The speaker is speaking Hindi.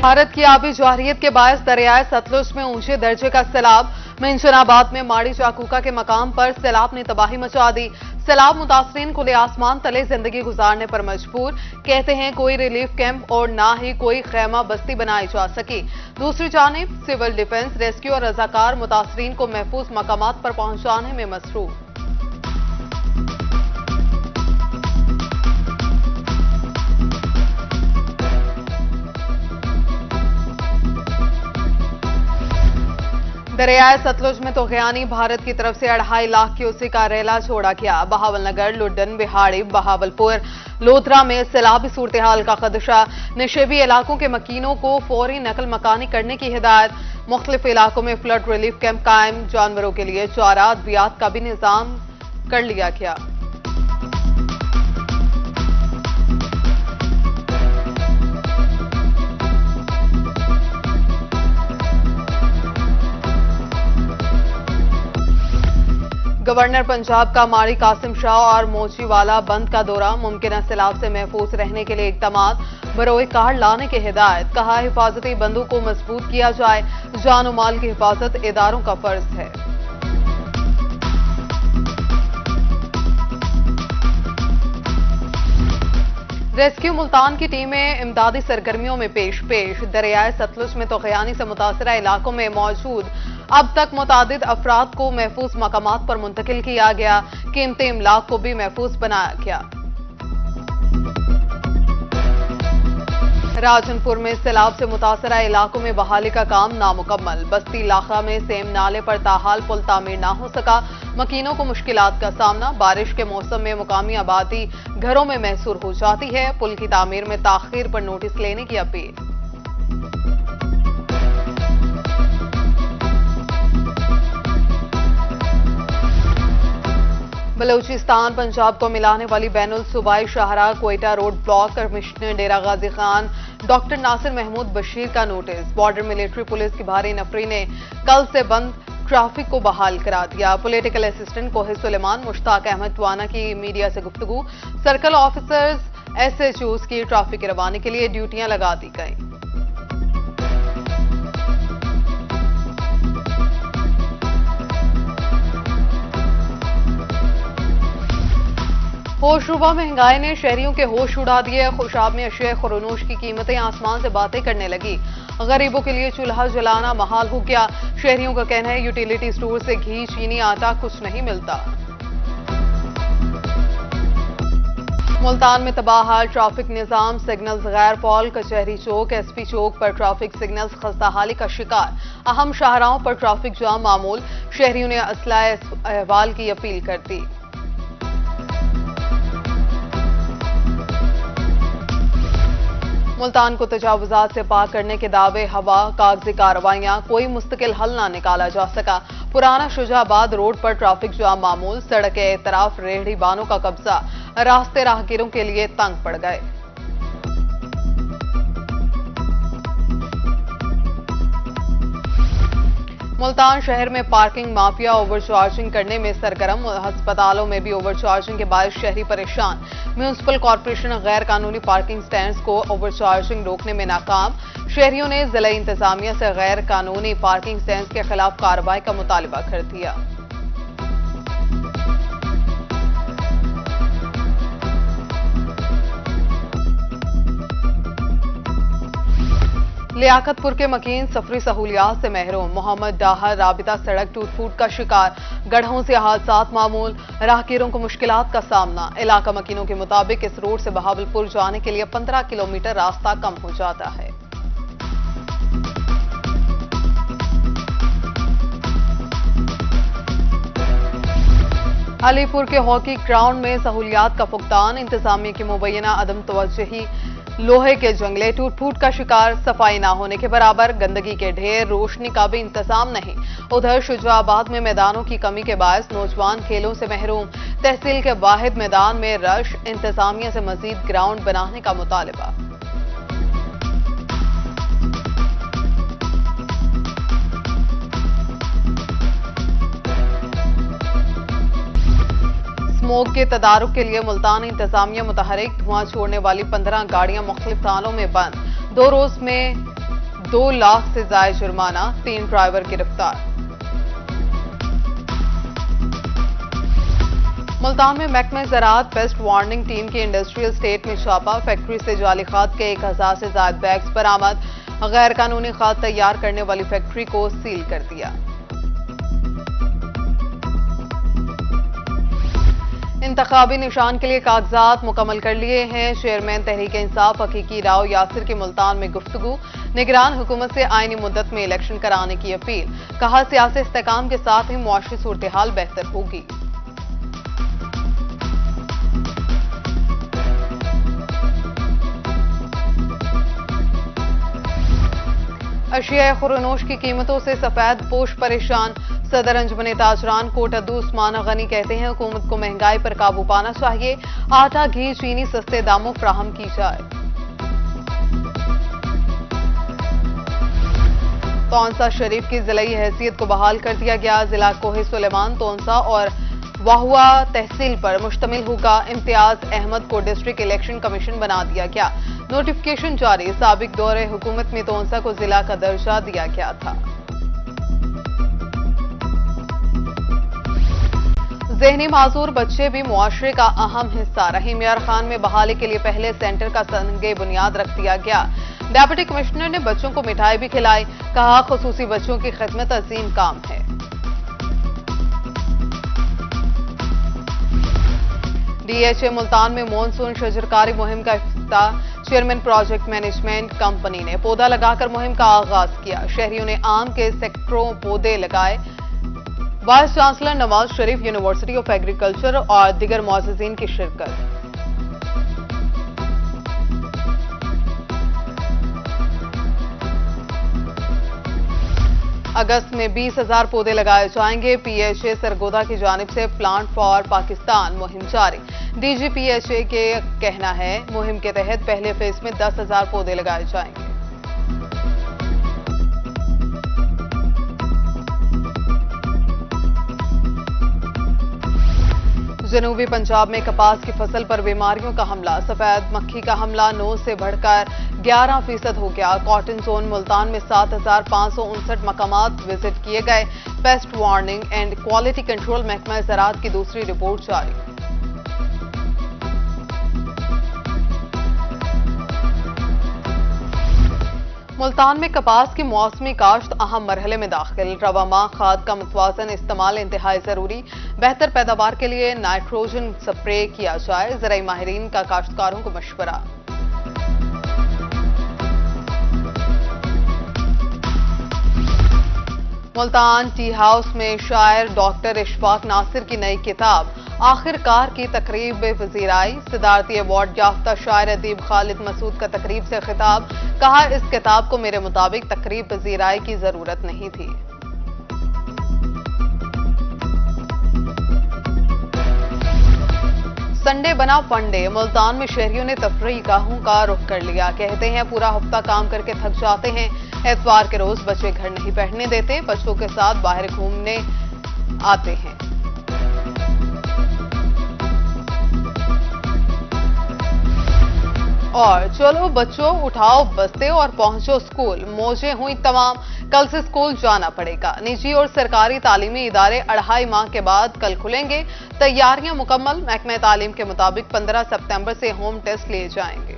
भारत की आबी जारहियत के बायस दरियाए सतलुज में ऊंचे दर्जे का सैलाब। मिंजनाबाद में माड़ी चाकूका के मकाम पर सैलाब ने तबाही मचा दी। सैलाब मुतासरीन खुले आसमान तले जिंदगी गुजारने पर मजबूर। कहते हैं कोई रिलीफ कैंप और ना ही कोई खैमा बस्ती बनाई जा सकी। दूसरी जानिब सिविल डिफेंस, रेस्क्यू और रजाकार मुतासरीन को महफूज मकामात पर पहुंचाने में मसरूफ। दरियाए सतलुज में तोगयानी भारत की तरफ से 2.5 लाख क्यूसेक का रेला छोड़ा गया। बहावलनगर, लुड्डन, बिहाड़ी, बहावलपुर, लोधरा में सैलाबी सूरत हाल का खदशा। निशेबी इलाकों के मकीनों को फौरी नकल मकानी करने की हिदायत। मुख्तलिफ इलाकों में फ्लड रिलीफ कैंप कायम। जानवरों के लिए चारा अद्वियात का भी निजाम कर लिया गया। गवर्नर पंजाब का माड़ी कासिम शाह और मोचीवाला बंद का दौरा। मुमकिन सैलाब से महफूज रहने के लिए इकदाम। बरोए कार लाने की हिदायत। कहा हिफाजती बंदों को मजबूत किया जाए। जान और माल की हिफाजत इदारों का फर्ज है। रेस्क्यू मुल्तान की टीमें इमदादी सरगर्मियों में पेश। दरियाए सतलुज में तोगयानी से मुतासरा इलाकों में मौजूद अब तक मुतादिद अफराद को महफूज मकामात पर मुंतकिल किया गया। कीमती इमलाक को भी महफूज बनाया गया। राजनपुर में सैलाब से मुतासरा इलाकों में बहाली का काम नामुकम्मल। बस्ती इलाका में सेम नाले पर ताहाल पुल तामीर ना हो सका। मकीनों को मुश्किलात का सामना। बारिश के मौसम में मुकामी आबादी घरों में महसूर हो जाती है। पुल की तामीर में ताखीर पर नोटिस लेने की अपील। बलूचिस्तान पंजाब को मिलाने वाली बैनुल सूबाई शाहराह क्वेटा रोड ब्लॉक। कमिश्नर डेरा गाजी खान डॉक्टर नासिर महमूद बशीर का नोटिस। बॉर्डर मिलिट्री पुलिस की भारी नफरी ने कल से बंद ट्रैफिक को बहाल करा दिया। पॉलिटिकल असिस्टेंट कोहे सुलेमान मुश्ताक अहमद टवाना की मीडिया से गुफ्तगू। सर्कल ऑफिसर्स, SHOs की ट्रैफिक की रवानी के लिए ड्यूटियां लगा दी गई। होशरुबा महंगाई ने शहरियों के होश उड़ा दिए। खुशाब में अशिया खुरनोश की कीमतें आसमान से बातें करने लगी। गरीबों के लिए चूल्हा जलाना महाल हो गया। शहरियों का कहना है यूटिलिटी स्टोर से घी, चीनी, आटा कुछ नहीं मिलता। मुल्तान में तबाहाल ट्रैफिक निजाम। सिग्नल्स गैर फॉल। कचहरी चौक, SP चौक पर ट्रैफिक सिग्नल्स खस्ताहाली का शिकार। अहम शाहराहों पर ट्रैफिक जाम मामूल। शहरियों ने असलाह अहवाल की अपील कर दी। मुल्तान को तजावुजात से पाक करने के दावे हवा। कागजी कार्रवाइयां, कोई मुस्तकिल हल ना निकाला जा सका। पुराना शुजाबाद रोड पर ट्रैफिक जाम मामूल। सड़क के तरफ रेहड़ी बानों का कब्जा। रास्ते राहगीरों के लिए तंग पड़ गए। मुल्तान शहर में पार्किंग माफिया ओवरचार्जिंग करने में सरगर्म। अस्पतालों में भी ओवरचार्जिंग के बायस शहरी परेशान। म्यूनिसिपल कॉर्पोरेशन गैर कानूनी पार्किंग स्टैंड्स को ओवरचार्जिंग रोकने में नाकाम। शहरियों ने जिला इंतजामिया से गैर कानूनी पार्किंग स्टैंड्स के खिलाफ कार्रवाई का मुतालबा कर दिया। लियाकतपुर के मकीन सफरी सहूलियात से महरूम। मोहम्मद डाहर राबिता सड़क टूट फूट का शिकार। गड्ढों से हादसात मामूल। राहगीरों को मुश्किलात का सामना। इलाका मकीनों के मुताबिक इस रोड से बहावलपुर जाने के लिए 15 किलोमीटर रास्ता कम हो जाता है। अलीपुर के हॉकी ग्राउंड में सहूलियात का फुकदान। इंतजामिया की मुबैना अदम तवज्जुही। लोहे के जंगले टूट फूट का शिकार। सफाई ना होने के बराबर। गंदगी के ढेर। रोशनी का भी इंतजाम नहीं। उधर शुजाबाद में मैदानों की कमी के बायस नौजवान खेलों से महरूम। तहसील के वाहिद मैदान में रश। इंतजामिया से मजीद ग्राउंड बनाने का मुतालबा। स्मोक के तदारुक के लिए मुल्तान इंतजामिया मुतहरिक। धुआं छोड़ने वाली 15 गाड़ियां मुख्तलिफ थानों में बंद। 2 रोज में 2 लाख से ज्यादा जुर्माना, 3 ड्राइवर गिरफ्तार। मुल्तान में महकमा ज़राअत पेस्ट वार्निंग टीम की इंडस्ट्रियल स्टेट में छापा, फैक्ट्री से जाली खाद के 1000 से ज्यादा बैग्स बरामद, गैर कानूनी खाद तैयार करने वाली फैक्ट्री को सील कर दिया। इंतखाबी निशान के लिए कागजात मुकम्मल कर लिए हैं। चेयरमैन तहरीक इंसाफ हकीकी राव यासिर की मुल्तान में गुफ्तगू, निगरान हुकूमत से आईनी मुद्दत में इलेक्शन कराने की अपील, कहा सियासी इस्तेकाम के साथ ही मुआशी सूरत हाल बेहतर होगी। अशिया खुरनोश की कीमतों से सफेद पोश परेशान, सदर अंजुमन ताजरान कोटअद्दू उस्मान गनी कहते हैं हुकूमत को महंगाई पर काबू पाना चाहिए, आटा घी चीनी सस्ते दामों फ्राहम की जाए। तौंसा शरीफ की जिलाई हैसियत को बहाल कर दिया गया, जिला कोहे सुलेमान तौंसा और वाहुआ तहसील पर मुश्तमिल होगा। इम्तियाज अहमद को डिस्ट्रिक्ट इलेक्शन कमीशन बना दिया गया, नोटिफिकेशन जारी। साबिक दौरे हुकूमत में तौंसा को जिला का दर्जा दिया गया था। ज़हनी माजूर बच्चे भी मुआशरे का अहम हिस्सा, रहीम यार खान में बहाली के लिए पहले सेंटर का संगे बुनियाद रख दिया गया। डेप्यूटी कमिश्नर ने बच्चों को मिठाई भी खिलाई, कहा खुसूसी बच्चों की खिदमत अजीम काम है। डीएचए मुल्तान में मॉनसून शजरकारी मुहिम का इफ्तिताह, चेयरमैन प्रोजेक्ट मैनेजमेंट कंपनी ने पौधा लगाकर मुहिम का आगाज किया। शहरियों ने आम के सैकड़ों पौधे लगाए। Vice chancellor Nawaz Sharif university of agriculture और दिगर मुअज़्ज़िज़ीन की शिरकत। अगस्त में 20,000 पौधे लगाए जाएंगे। पीएचए सरगोदा की जानिब से प्लांट फॉर पाकिस्तान मुहिम जारी। डीजी पीएचए के कहना है मुहिम के तहत पहले फेज में 10,000 पौधे लगाए जाएंगे। जनूबी पंजाब में कपास की फसल पर बीमारियों का हमला, सफेद मक्खी का हमला 9 से बढ़कर 11% हो गया। कॉटन जोन मुल्तान में 7,559 मकामात विजिट किए गए। Paste warning and quality control महकमा ज़राअत की दूसरी रिपोर्ट जारी। मुल्तान में कपास की मौसमी काश्त अहम मरहले में दाखिल, रवामा खाद का मुतवाज़न इस्तेमाल इंतहाई जरूरी। बेहतर पैदावार के लिए नाइट्रोजन स्प्रे किया जाए, ज़राई माहिरीन का काश्तकारों को मशवरा। मुल्तान टी हाउस में शायर डॉक्टर इशफाक नासिर की नई किताब आखिरकार की तकरीब वज़ीर आई। सदारती अवार्ड याफ्ता शायर अदीब खालिद मसूद का तकरीब से खिताब, कहा इस किताब को मेरे मुताबिक तकरीब वज़ीर आई की जरूरत नहीं थी। संडे बना फंडे, मुल्तान में शहरियों ने तफरीह गाहों का रुख कर लिया। कहते हैं पूरा हफ्ता काम करके थक जाते हैं, एतवार के रोज बच्चे घर नहीं बैठने देते, बच्चों के साथ बाहर घूमने आते हैं। और चलो बच्चों उठाओ बस्ते और पहुंचो स्कूल, मौजें हुई तमाम। कल से स्कूल जाना पड़ेगा। निजी और सरकारी तालीमी इदारे 2.5 माह के बाद कल खुलेंगे। तैयारियां मुकम्मल, महकमा तालीम के मुताबिक 15 सितंबर से होम टेस्ट लिए जाएंगे।